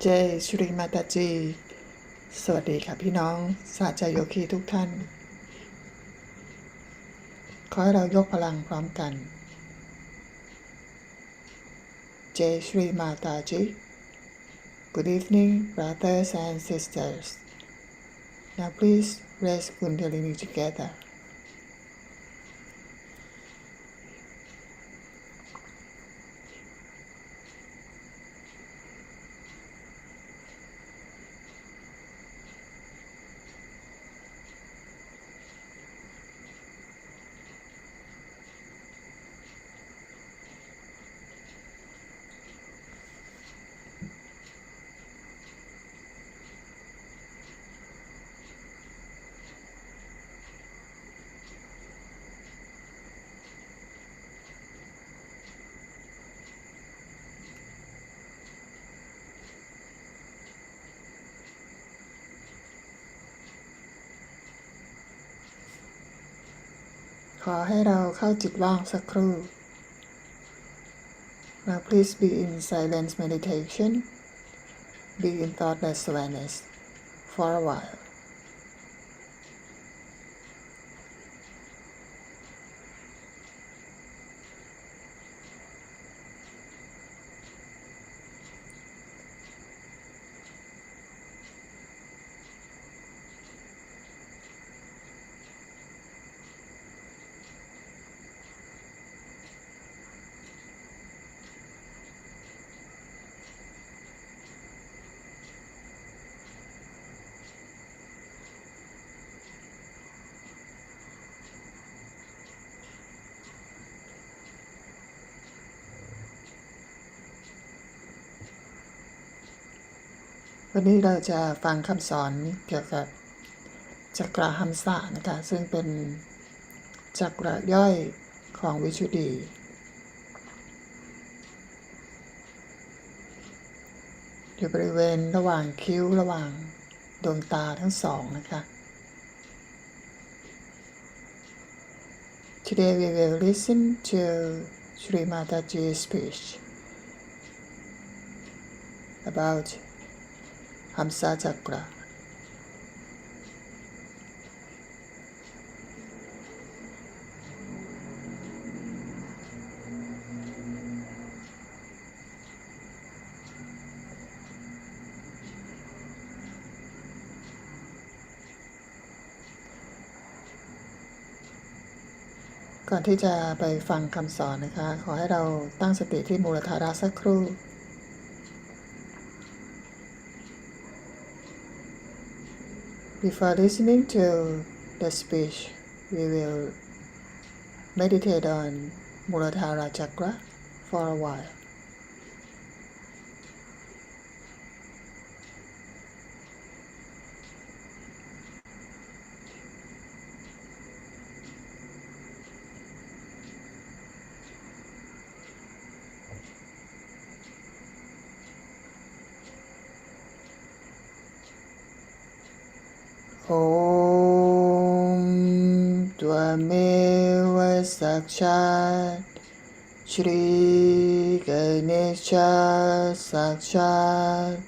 เจชรีมาตาจีสวัสดีค่ะพี่น้องสหจะโยคีทุกท่านขอให้เรายกพลังพร้อมกันเจชรีมาตาจี Good evening brothers and sisters Now please raise Kundalini togetherขอให้เราเข้าจิตว่างสักครู่ Now please be in silence meditation Be in thoughtless awareness for a whileวันนี้เราจะฟังคำสอนเกี่ยวกับจักระหัมสะนะคะซึ่งเป็นจักระย่อยของวิชุดดีอยู่บริเวณระหว่างคิ้วระหว่างดวงตาทั้งสองนะคะ Today we will listen to Sri Mataji's speech about Humsa Chakra. ก่อนที่จะไปฟังคำสอนนะคะขอให้เราตั้งสติที่มูลฐานะสักครู่ Before listening to the speech, we will meditate on Muladhara Chakra for a while. Om Tvameva Sakshat Shri Ganesha Sakshat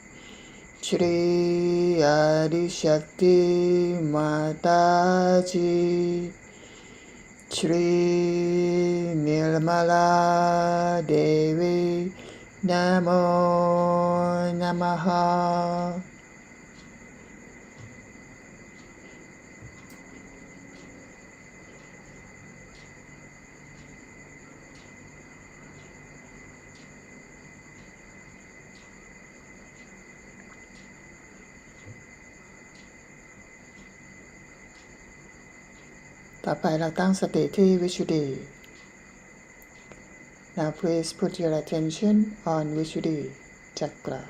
Shri Adi Shakti Mataji Shri Nirmala Devi Namo Namahaต่อไปเราตั้งสติที่วิชุดี Now please put your attention on Vishuddhi Chakra.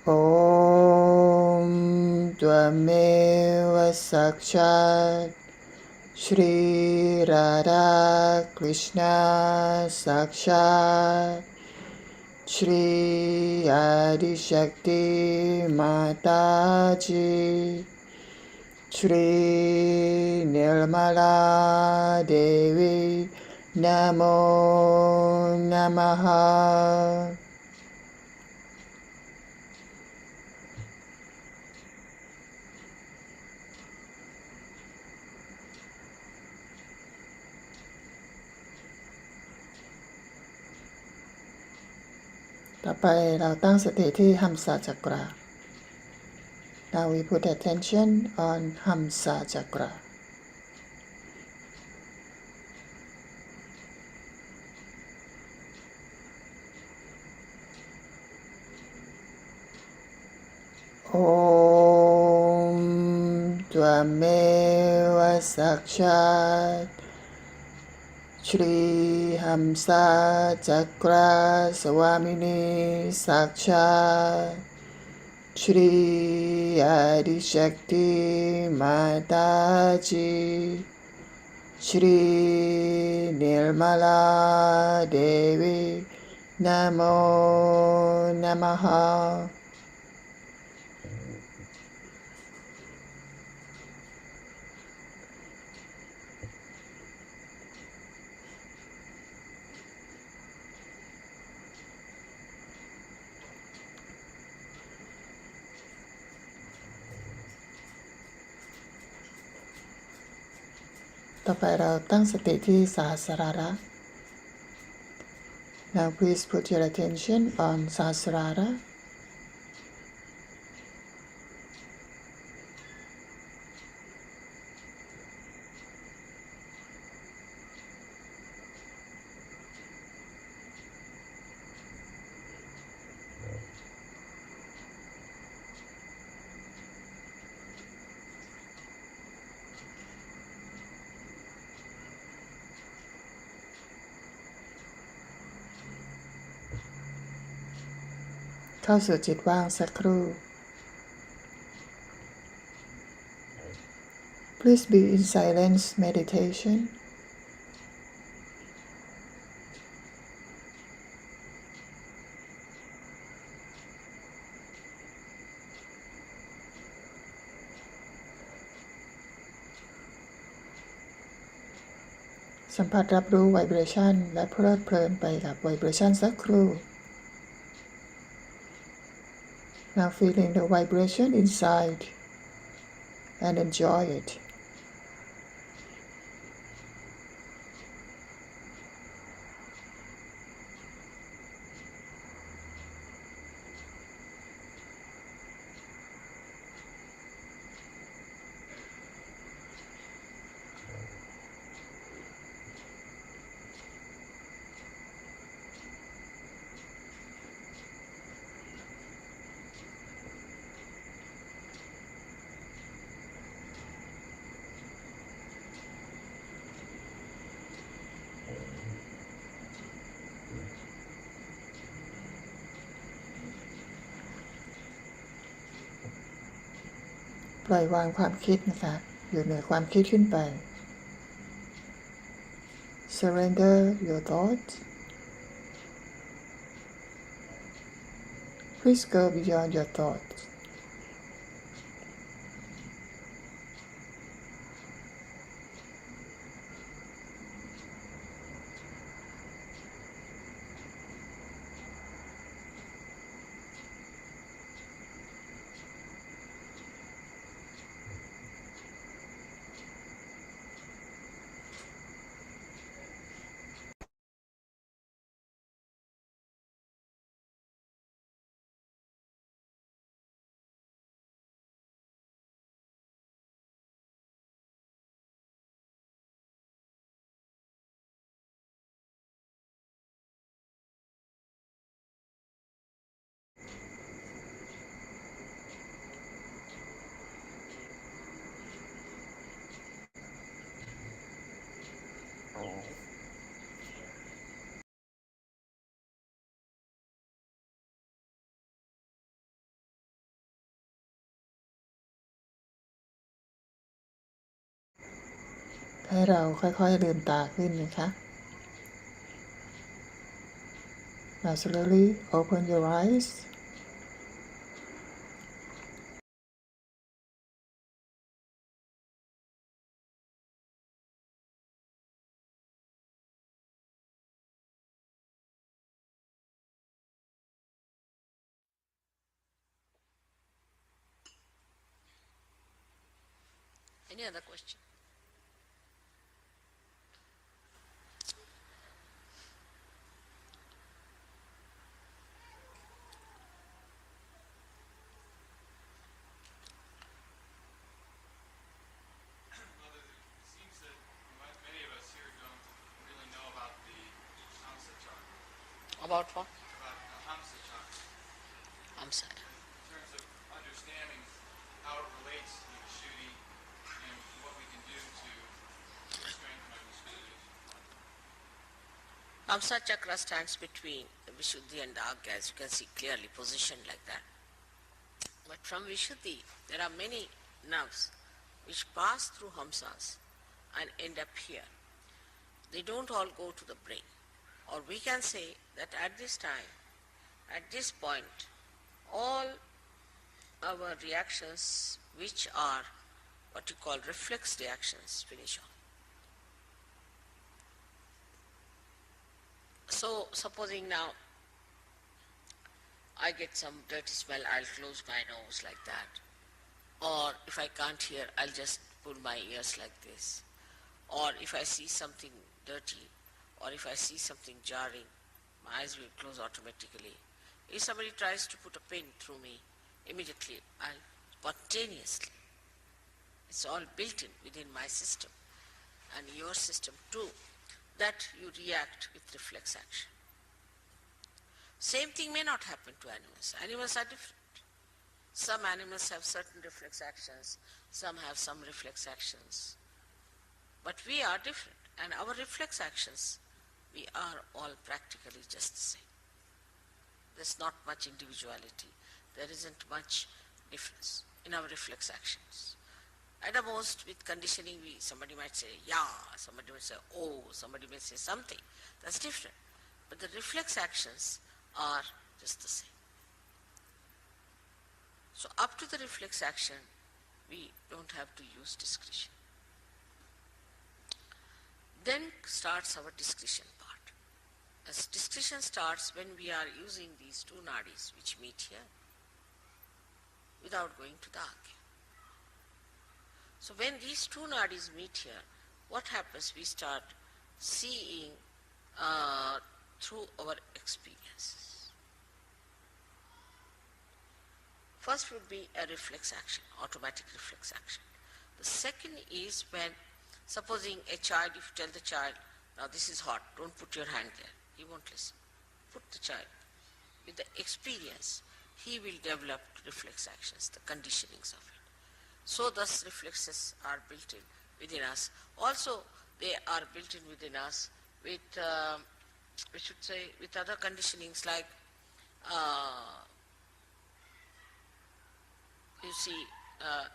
Om Tvameva Sakshat Shri Radha Krishna Sakshat Shri Adi Shakti Mataji Shri Nirmala Devi Namo Namaha.ต่อไปเราตั้งสติที่หัมสาจักรา Now we put attention on Humsa chakra. Om Tvameva Sakshat Shri Humsa Chakra Swamini Sakshat Shri Adishakti Mataji Shri Nirmala Devi Namo Namaha. ต่อไปเราตั้งสติที่สหสราระ Now please put your attention on Sahasrara.เข้าสู่จิตว่างสักครู่ Please be in silence meditation.สัมผัสรับรู้ vibration และเพลิดเพลินไปกับ vibration สักครู่ Now feeling the vibration inside and enjoy it. ปล่อยวางความคิดนะคะอยู่เหนือความคิดขึ้นไป Surrender your thoughts. Please go beyond your thoughts.ให้เราค่อยๆลืมตาขึ้นนะคะ Now slowly open your eyes. Any other question? Well, it seems that many of us here don't really know about the Humsa chakra, About what? about the Humsa chakra, Humsa. in terms of understanding how it relates to the Vishuddhi and what we can do to strengthen our Vishuddhi. Humsa chakra stands between the Vishuddhi and the Agya, as you can see clearly positioned like that. But from Vishuddhi, there are many nerves which pass through Humsas and end up here. They don't all go to the brain. Or we can say that at this time, at this point, all our reactions, which are what you call reflex reactions, finish off. So, supposing now I get some dirty smell, I'll close my nose like that. Or if I can't hear, I'll just pull my ears like this. Or if I see something dirty, or if I see something jarring, my eyes will close automatically. If somebody tries to put a pin through me, immediately I'll spontaneously. It's all built in within my system and your system too, that you react with reflex action. Same thing may not happen to animals. Animals are different. Some animals have certain reflex actions, some have some reflex actions. But we are different, and our reflex actions, we are all practically just the same. There's not much individuality. There isn't much difference in our reflex actions. At the most, with conditioning, somebody might say, yeah, somebody might say, oh, somebody may say something. That's different. But the reflex actions are just the same. So up to the reflex action, we don't have to use discretion. Then starts our discretion part. As discretion starts when we are using these two nadis which meet here without going to the Agya. So when these two nadis meet here, what happens? We start seeing through our experiences. First would be a reflex action, automatic reflex action. The second is when, supposing a child, if you tell the child, now this is hot, don't put your hand there, he won't listen. Put the child. With the experience, he will develop reflex actions, the conditionings of it. So thus reflexes are built in within us. Also, they are built in within us with, we should say, with other conditionings like, you see,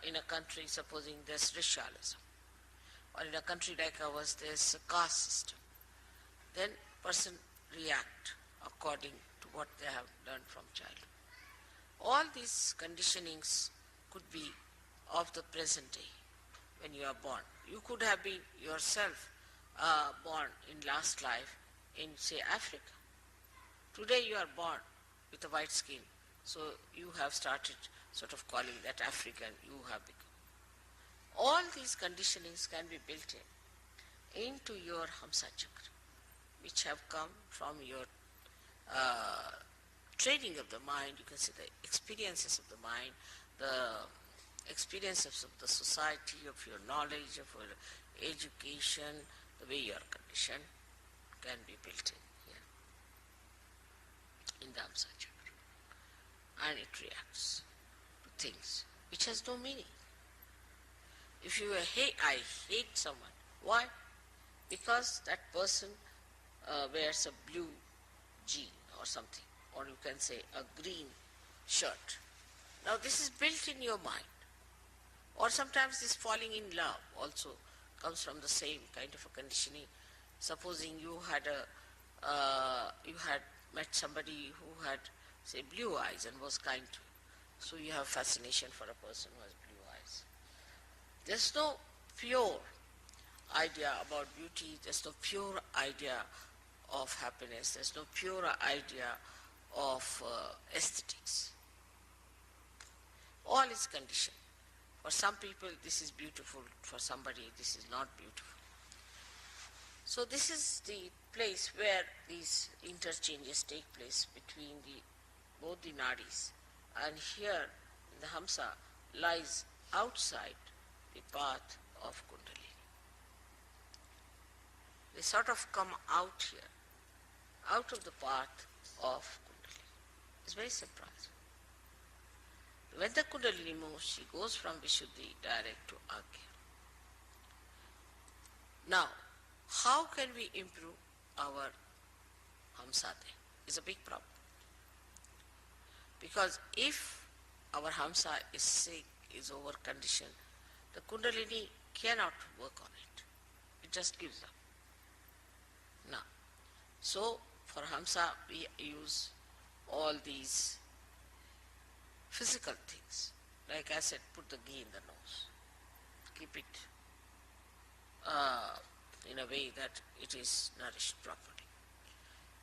in a country, supposing there's racialism, or in a country like ours, there's a caste system, then person react according to what they have learned from childhood. All these conditionings could be of the present day when you are born. You could have been yourself born in last life in, say, Africa. Today you are born with a white skin, so you have started sort of calling that African you have become. All these conditionings can be built into your Humsa chakra, which have come from your training of the mind. You can see the experiences of the mind, the experiences of the society, of your knowledge, of your education, the way you are conditioned can be built in here, in the Humsa chakra. And it reacts to things which has no meaning. If you I hate someone, why? Because that person wears a blue jean or something, or you can say a green shirt. Now this is built in your mind. Or sometimes this falling in love also comes from the same kind of a conditioning. Supposing you had met somebody who had, say, blue eyes and was kind to you. So you have fascination for a person who has blue eyes. There's no pure idea about beauty, there's no pure idea of happiness, there's no pure idea of aesthetics. All is conditioned. For some people this is beautiful, for somebody this is not beautiful. So this is the place where these interchanges take place between both the nadis. And here the Humsa lies outside the path of Kundalini. They sort of come out here, out of the path of Kundalini. It's very surprising. When the Kundalini moves, she goes from Vishuddhi direct to Agya. Now, how can we improve our Humsa then? It's a big problem. Because if our Humsa is sick, is over-conditioned, the Kundalini cannot work on it. It just gives up. Now, so for Humsa we use all these physical things. Like I said, put the ghee in the nose. Keep it in a way that it is nourished properly.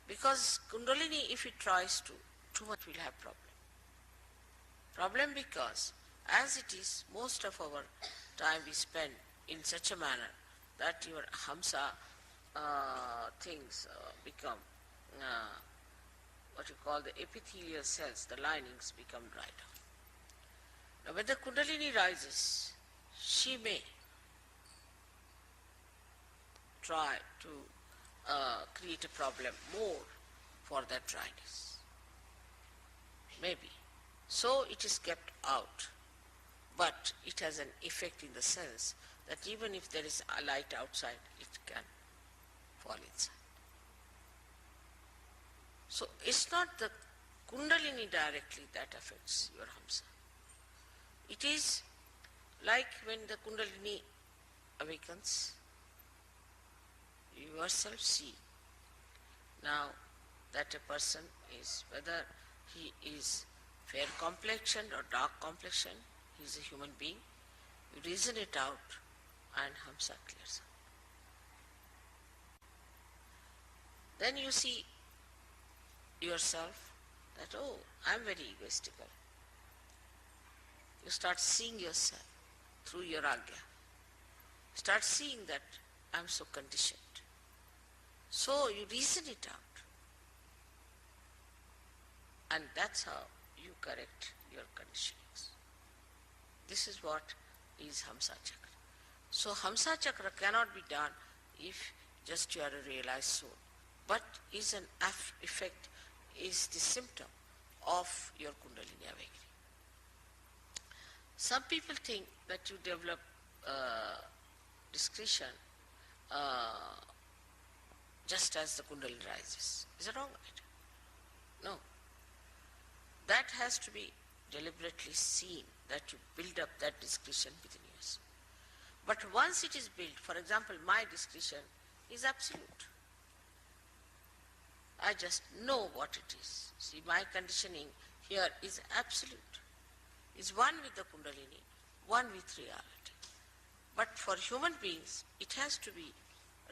Because Kundalini, if it tries to, too much will have problem. Problem because as it is, most of our time we spend in such a manner that your Humsa things become what you call the epithelial cells, the linings become dried out. Now when the Kundalini rises, she may try to create a problem more for that dryness. Maybe. So it is kept out, but it has an effect in the sense that even if there is a light outside, it can fall inside. So it's not the Kundalini directly that affects your Humsa. It is like when the Kundalini awakens, you yourself see now that a person is, whether he is fair complexioned or dark complexioned, he is a human being. You reason it out and Humsa clears up. Then you see yourself that, oh, I am very egoistical. You start seeing yourself through your Agya. Start seeing that I am so conditioned. So you reason it out. And that's how you correct your conditionings. This is what is Humsa Chakra. So Humsa Chakra cannot be done if just you are a realized soul, but is an effect, is the symptom of your Kundalini awakening. Some people think that you develop discretion just as the Kundalini rises. Is that wrong? No. That has to be deliberately seen, that you build up that discretion within yourself. But once it is built, for example, my discretion is absolute. I just know what it is. See, my conditioning here is absolute. It's one with the Kundalini, one with reality. But for human beings, it has to be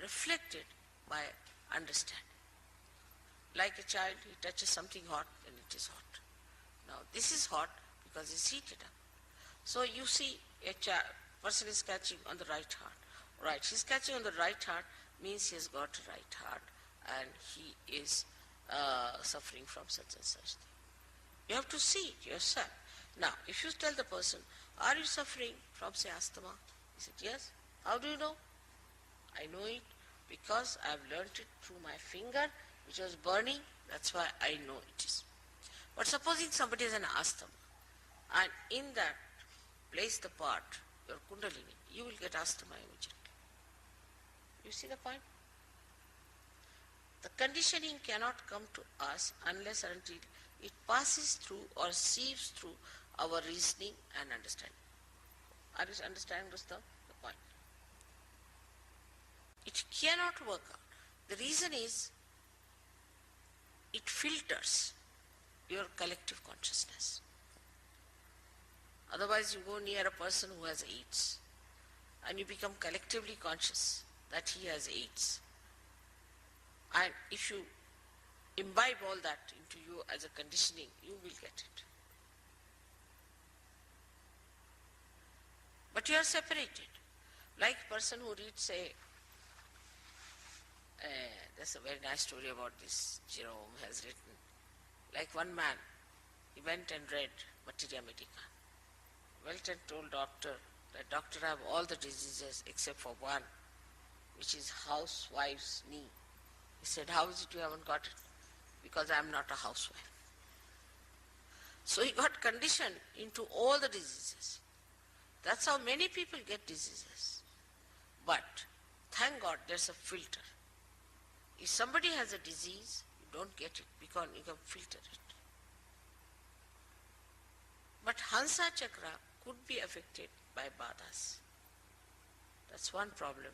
reflected by understanding. Like a child, he touches something hot, then it is hot. Now, this is hot because it's heated up. So you see a person is catching on the right heart. Right, he's catching on the right heart means he has got a right heart and he is suffering from such and such thing. You have to see it yourself. Now, if you tell the person, are you suffering from, say, asthma? He said, yes. How do you know? I know it because I have learnt it through my finger, which was burning. That's why I know it is. But supposing somebody has an asthma, and in that place the part, your Kundalini, you will get asthma immediately. You see the point? The conditioning cannot come to us unless and until it passes through or sieves through our reasoning and understanding. Are you understanding, Rustam, the point? It cannot work out. The reason is it filters your collective consciousness. Otherwise you go near a person who has AIDS and you become collectively conscious that he has AIDS. And if you imbibe all that into you as a conditioning, you will get it. But you are separated. Like a person who reads there's a very nice story about this, Jerome has written. Like one man, he went and read Materia Medica. Went and told doctor that doctor, I have all the diseases except for one, which is housewife's knee. He said, how is it you haven't got it? Because I am not a housewife. So he got conditioned into all the diseases. That's how many people get diseases. But thank God there's a filter. If somebody has a disease, you don't get it because you can filter it. But Humsa chakra could be affected by badas. That's one problem.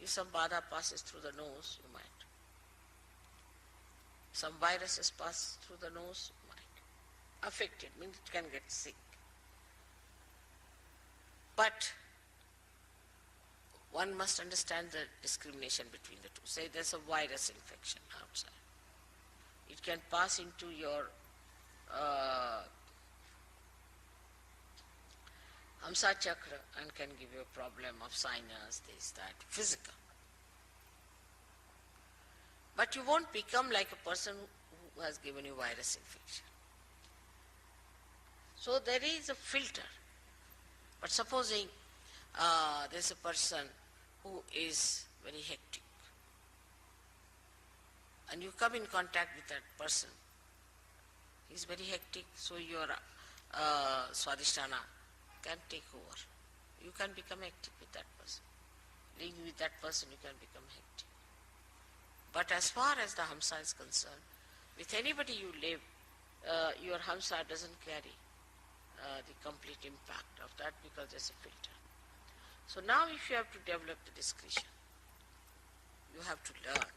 If some bada passes through the nose, you might. Some viruses pass through the nose, you might. Affected means it can get sick. But one must understand the discrimination between the two. Say there's a virus infection outside. It can pass into your Humsa chakra and can give you a problem of sinus, this, that, physical. But you won't become like a person who has given you virus infection. So there is a filter. But supposing there's a person who is very hectic and you come in contact with that person, he's very hectic, so your swadhisthana can take over. You can become hectic with that person. Living with that person, you can become hectic. But as far as the Humsa is concerned, with anybody you live, your Humsa doesn't carry the complete impact of that because there's a filter. So now if you have to develop the discretion, you have to learn.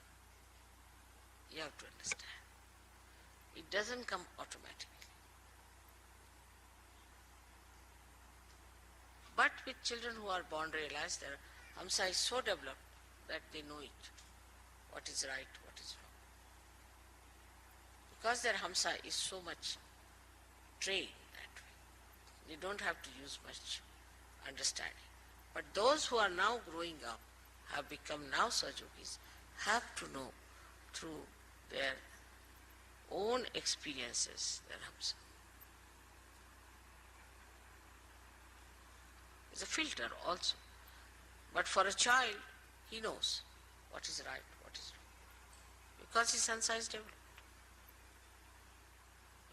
You have to understand. It doesn't come automatically. But with children who are born realized, their Humsa is so developed that they know it, what is right, what is wrong. Because their Humsa is so much trained that way, they don't have to use much understanding. But those who are now growing up, have become now Sajogis, have to know through their own experiences their Humsa. It's a filter also. But for a child, he knows what is right, what is wrong. Because his Humsa is developed.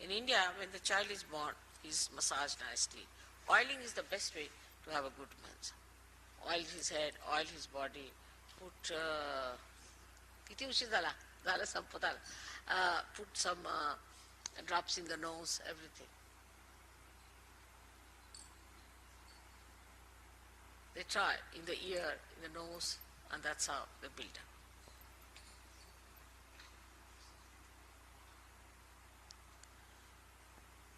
In India, when the child is born, he is massaged nicely. Oiling is the best way to have a good Humsa. Oil his head, oil his body, put some drops in the nose, everything. They try in the ear, in the nose, and that's how they build up.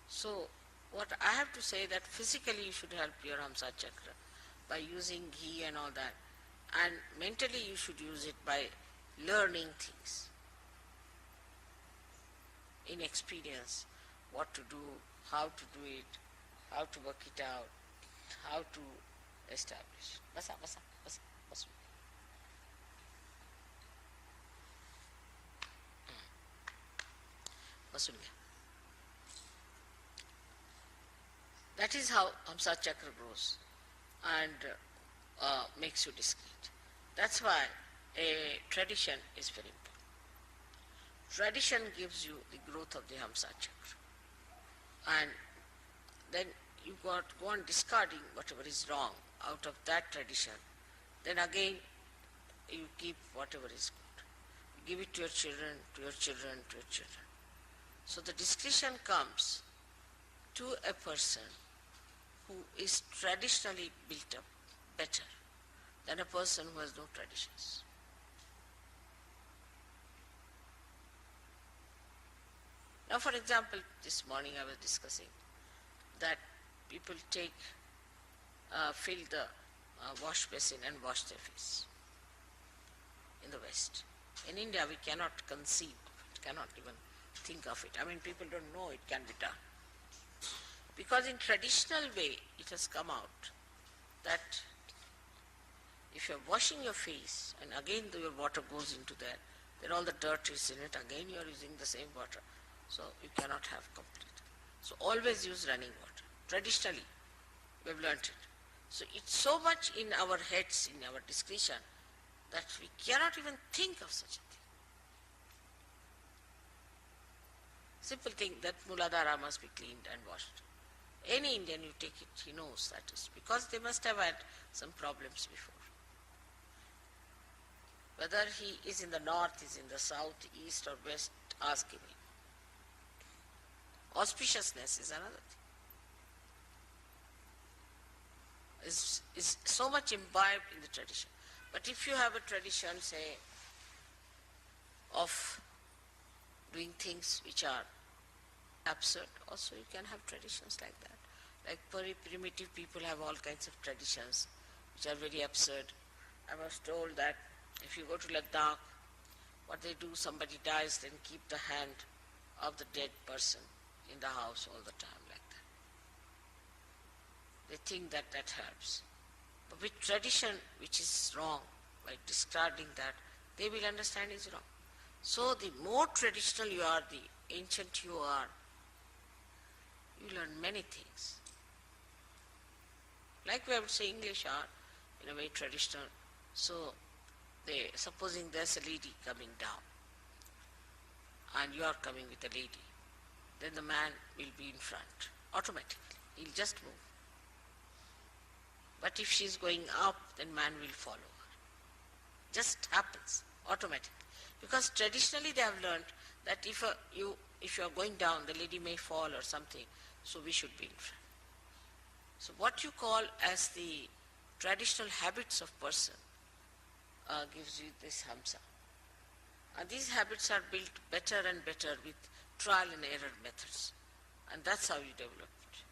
So, what I have to say that physically you should help your Humsa chakra by using ghee and all that, and mentally you should use it by learning things in experience, what to do, how to do it, how to work it out, how to establish. Basa. That is how Humsa chakra grows and makes you discreet. That's why a tradition is very important. Tradition gives you the growth of the Humsa chakra. And then you go on discarding whatever is wrong out of that tradition. Then again, you keep whatever is good. You give it to your children, to your children, to your children. So the discretion comes to a person who is traditionally built up better than a person who has no traditions. Now, for example, this morning I was discussing that people fill the wash basin and wash their face in the West. In India, we cannot conceive of it, cannot even think of it. I mean, people don't know it can be done. Because in traditional way, it has come out that if you're washing your face and again your water goes into there, then all the dirt is in it, again you're using the same water. So you cannot have complete. So always use running water. Traditionally, we have learnt it. So it's so much in our heads, in our discretion, that we cannot even think of such a thing. Simple thing that Muladhara must be cleaned and washed. Any Indian you take it, he knows that is because they must have had some problems before. Whether he is in the north, is in the south, east or west, ask him. Auspiciousness is another thing. Is so much imbibed in the tradition. But if you have a tradition, say, of doing things which are absurd, also you can have traditions like that. Like very primitive people have all kinds of traditions which are very absurd. I was told that if you go to Ladakh, what they do, somebody dies, then keep the hand of the dead person in the house all the time like that. They think that that helps. But with tradition, which is wrong, by discarding that, they will understand is wrong. So the more traditional you are, the ancient you are, you learn many things. Like we have to say, English are in a way traditional. So supposing there's a lady coming down and you are coming with a lady, then the man will be in front automatically. He'll just move. But if she's going up, then man will follow her. Just happens automatically. Because traditionally they have learned that if you are going down, the lady may fall or something, so we should be in front. So what you call as the traditional habits of person gives you this Humsa. And these habits are built better and better with trial and error methods. And that's how you develop it.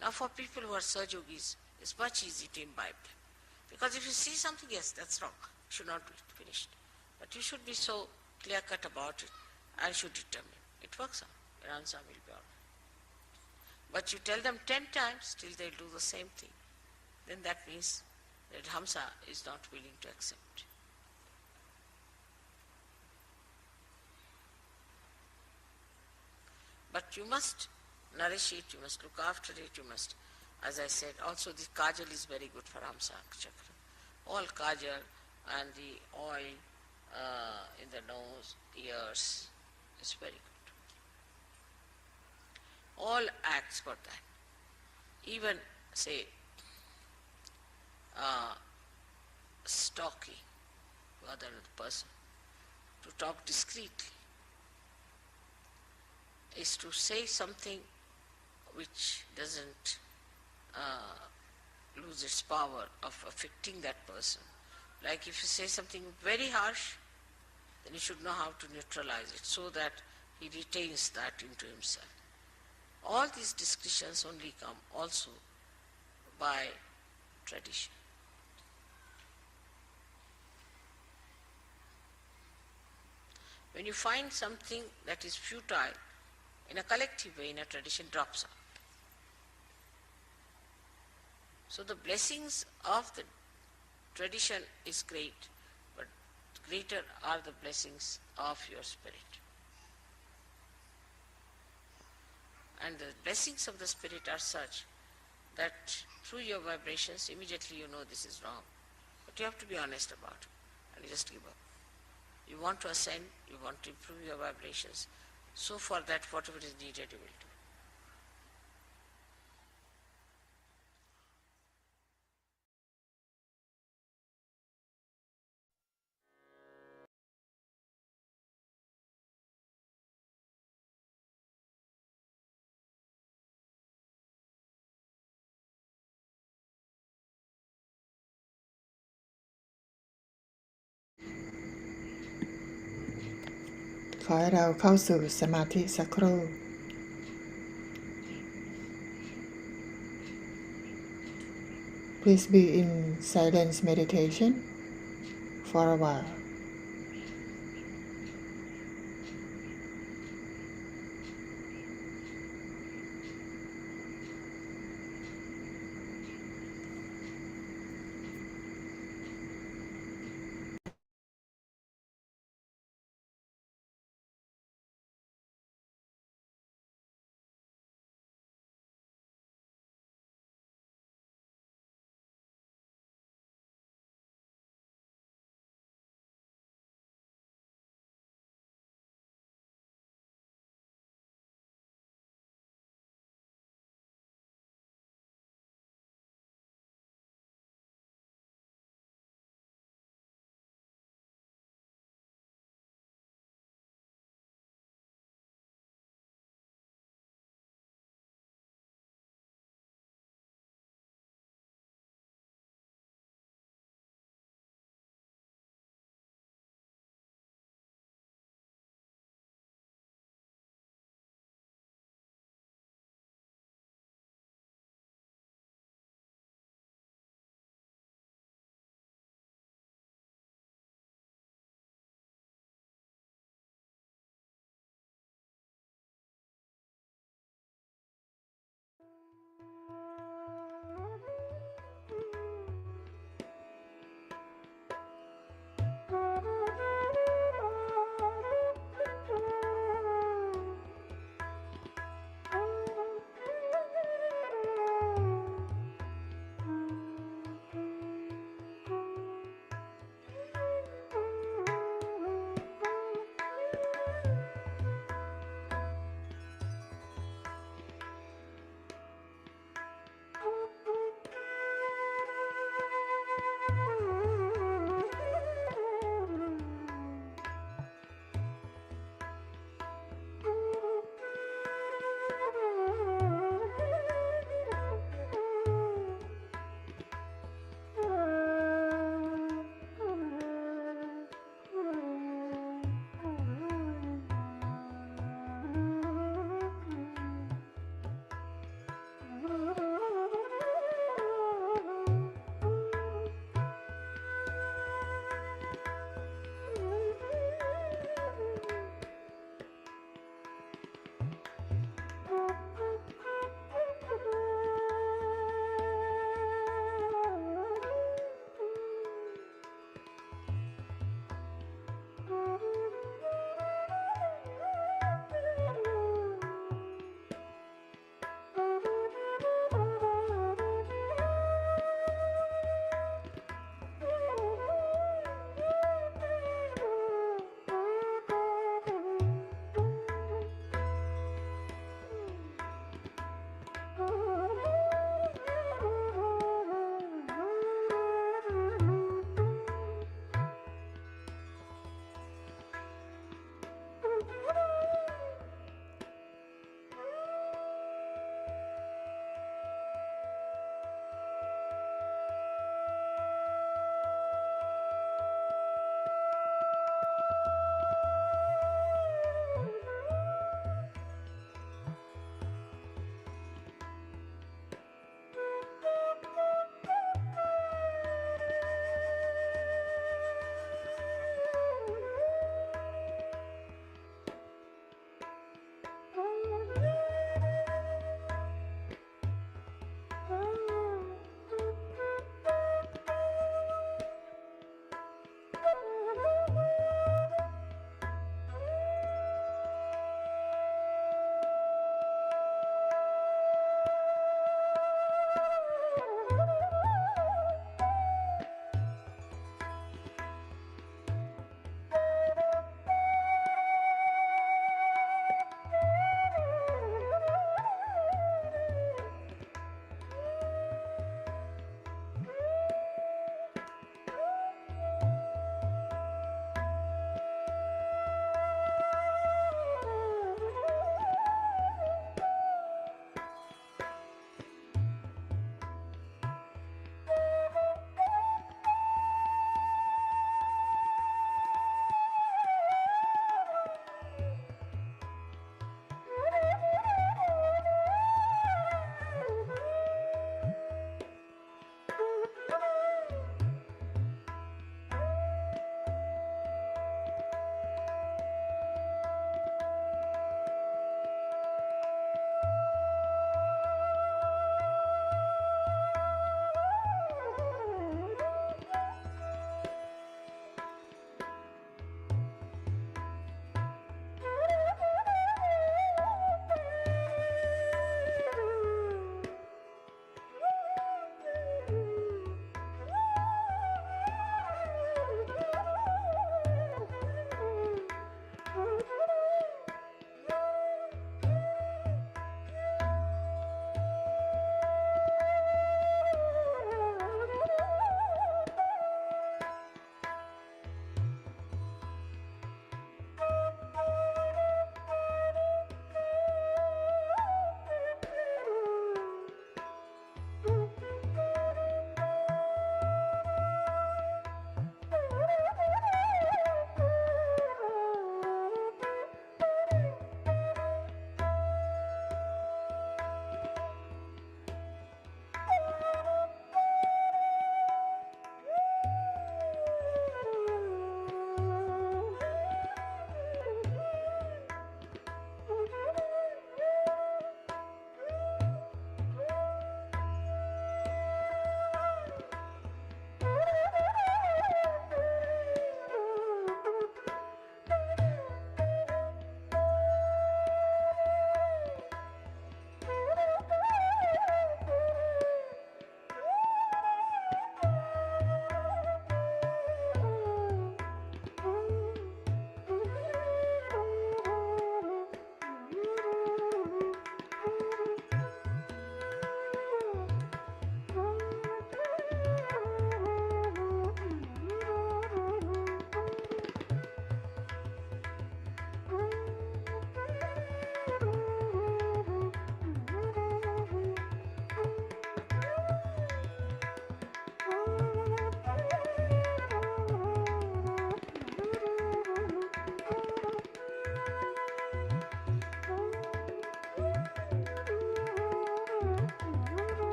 Now for people who are Sahajogis, it's much easier to imbibe them. Because if you see something, yes, that's wrong, you should not do it, finished. But you should be so clear-cut about it and should determine. It works out, your answer will be all right. But you tell them 10 times, till they'll do the same thing. Then that means that Humsa is not willing to accept. But you must nourish it, you must look after it, you must, as I said, also the kajal is very good for Humsa chakra. All kajal and the oil in the nose, ears is very good. All acts for that. Even, say, talking to other person, to talk discreetly, is to say something which doesn't lose its power of affecting that person. Like if you say something very harsh, then you should know how to neutralize it so that he retains that into himself. All these discussions only come also by tradition. When you find something that is futile, in a collective way, in a tradition, drops out. So the blessings of the tradition is great, but greater are the blessings of your spirit. And the blessings of the spirit are such that through your vibrations, immediately you know this is wrong. But you have to be honest about it and you just give up. You want to ascend, you want to improve your vibrations. So for that, whatever is needed, you will do.ขอให้เราเข้าสู่สมาธิสักครู่ Please be in silence meditation for a while.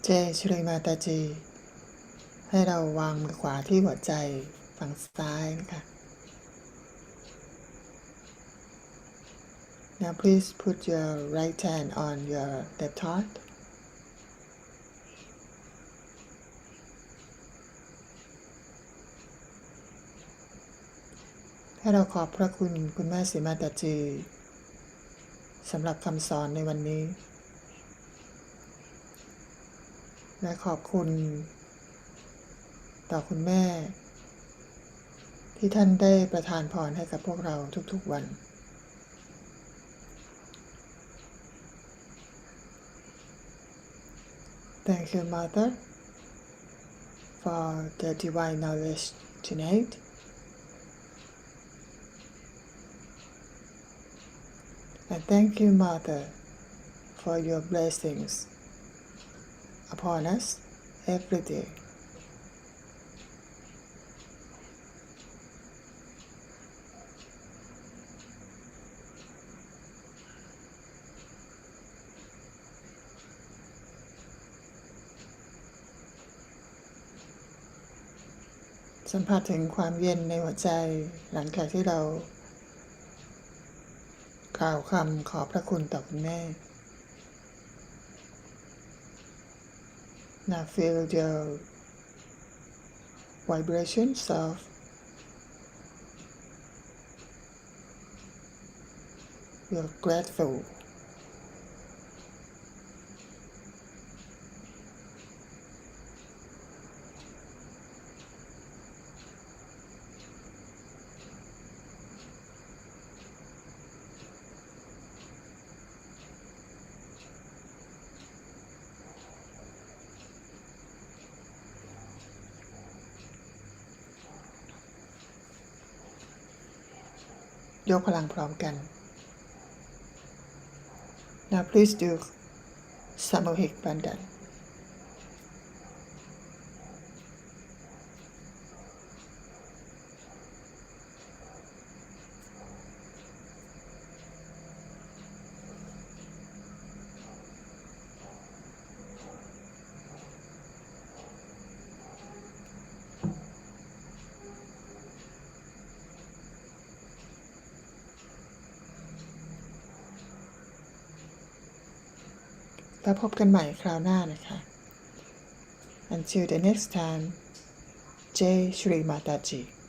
เจชรีมาตาจีให้เราวางมือขวาที่หัวใจฝั่งซ้ายนะคะ Now please put your right hand on your left heart.ให้เราขอบพระคุณคุณแม่ศรีมาตาจีสำหรับคำสอนในวันนี้ และขอบคุณต่อคุณแม่ที่ท่านได้ประทานพรให้กับพวกเราทุกๆวัน Thank you, Mother, for the divine knowledge tonight. And thank you, Mother, for your blessings upon us every day.สัมผัสถึงความเย็นในหัวใจหลังจากที่เรากล่าวคำขอบพระคุณต่อคุณแม่ Now feel the vibrations of your grateful.ยกพลังพร้อมกัน Now please do สามูหิกบันดันแล้วพบกันใหม่คราวหน้านะคะ Until the next time, Jai Shri Mataji.